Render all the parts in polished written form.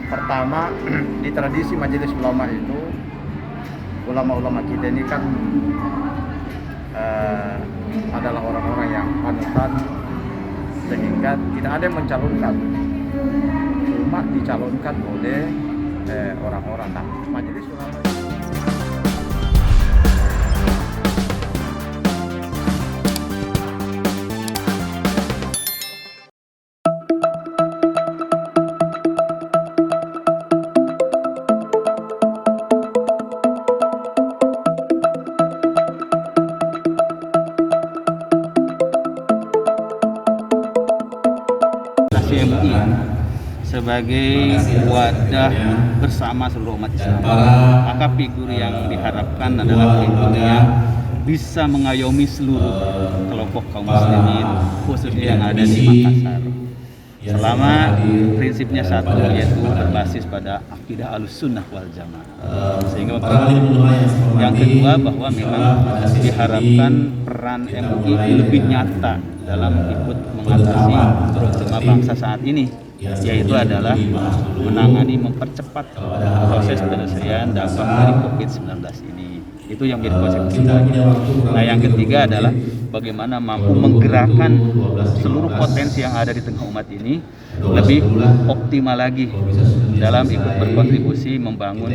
Pertama, di tradisi Majelis Ulama itu, ulama-ulama kita ini kan adalah orang-orang yang panutan, sehingga tidak ada yang mencalonkan, cuma dicalonkan oleh orang-orang. Nah, Majelis Ulama MUI sebagai wadah bersama seluruh umat Islam. Maka figur yang diharapkan adalah figur yang bisa mengayomi seluruh kelompok kaum muslimin, khususnya yang ada di Makassar. Selama prinsipnya satu, yaitu berbasis pada akidah Ahlussunnah wal Jamaah. Sehingga yang kedua, bahwa memang diharapkan peran MUI lebih nyata dalam ikut mengatasi terutama bangsa saat ini, yaitu adalah menangani, mempercepat proses penyelesaian dampak dari COVID-19 ini. Itu yang menjadi konsep kita. Nah, yang ketiga adalah bagaimana mampu menggerakkan seluruh potensi yang ada di tengah umat ini lebih optimal lagi dalam ikut berkontribusi membangun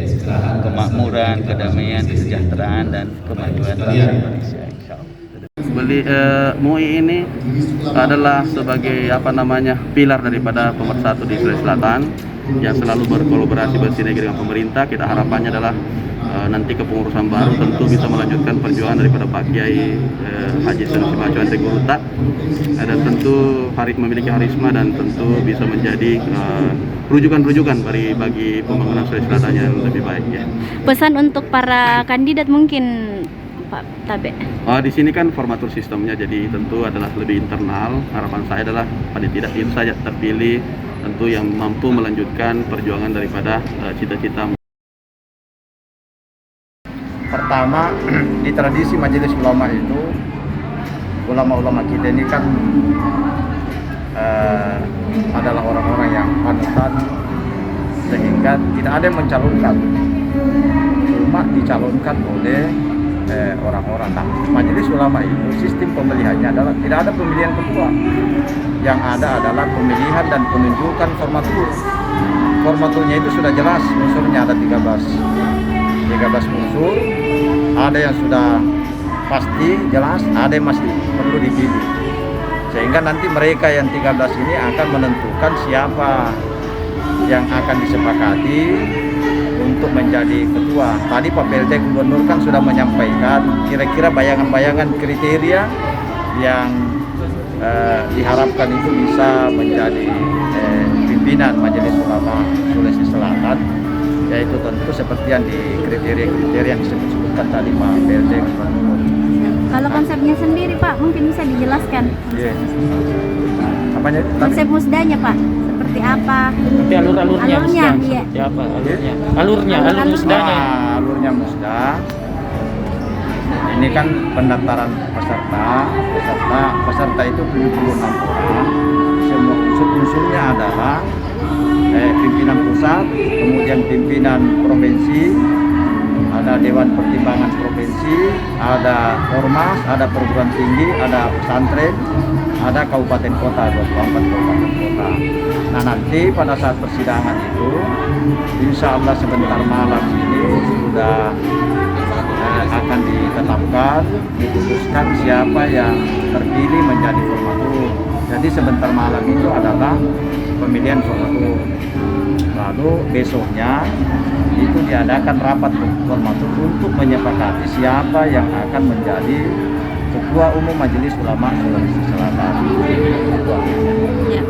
kemakmuran, kedamaian, kesejahteraan, dan kemajuan bangsa Indonesia. MUI ini adalah sebagai pilar daripada pemersatu di Sulawesi Selatan yang selalu berkolaborasi bersinergi dengan pemerintah. Kita harapannya adalah nanti kepengurusan baru tentu bisa melanjutkan perjuangan daripada Pak Kiai Haji Sanusi Bacoan Teguruta, dan tentu memiliki karisma dan tentu bisa menjadi rujukan-rujukan bagi pembangunan Sulawesi Selatan yang lebih baik. Ya. Pesan untuk para kandidat mungkin Pak Tabe? Di sini kan formatur sistemnya, jadi tentu adalah lebih internal. Harapan saya adalah paling tidak itu saja terpilih, tentu yang mampu melanjutkan perjuangan daripada cita-cita. Pertama, di tradisi Majelis Ulama itu, ulama-ulama kita ini kan adalah orang-orang yang panutan, sehingga tidak ada yang mencalonkan, cuma dicalonkan oleh orang-orang. Nah, Majelis Ulama itu sistem pemilihannya adalah tidak ada pemilihan ketua, yang ada adalah pemilihan dan penunjukan formatur. Formaturnya itu sudah jelas, unsurnya ada 13 unsur, ada yang sudah pasti jelas, ada yang masih perlu dipilih, sehingga nanti mereka yang 13 ini akan menentukan siapa yang akan disepakati untuk menjadi ketua. Tadi Pak PLT Gubernur kan sudah menyampaikan kira-kira bayangan-bayangan kriteria yang diharapkan itu bisa menjadi pimpinan Majelis Ulama Sulawesi Selatan, yaitu tentu seperti yang di kriteria-kriteria yang disebutkan tadi Pak PLT Gubernur. Kalau konsepnya sendiri Pak, mungkin bisa dijelaskan. Apanya? Konsep musdanya Pak, seperti apa? Nanti alurnya musda, iya. seperti apa alurnya? Alur musdanya. Alurnya musda. Ini kan pendaftaran peserta itu 76 orang. Semua unsur-unsurnya adalah pimpinan pusat, kemudian pimpinan provinsi, ada Dewan Pertimbangan Provinsi, ada Ormas, ada perguruan tinggi, ada pesantren, ada kabupaten kota, 24 kabupaten kota. Nah, nanti pada saat persidangan itu, insya Allah sebentar malam ini sudah akan ditetapkan, diputuskan siapa yang terpilih menjadi formatur. Jadi sebentar malam itu adalah pemilihan formatur. Lalu besoknya itu diadakan rapat formatur untuk menyepakati siapa yang akan menjadi Ketua Umum Majelis Ulama Sulawesi Selatan. Ya.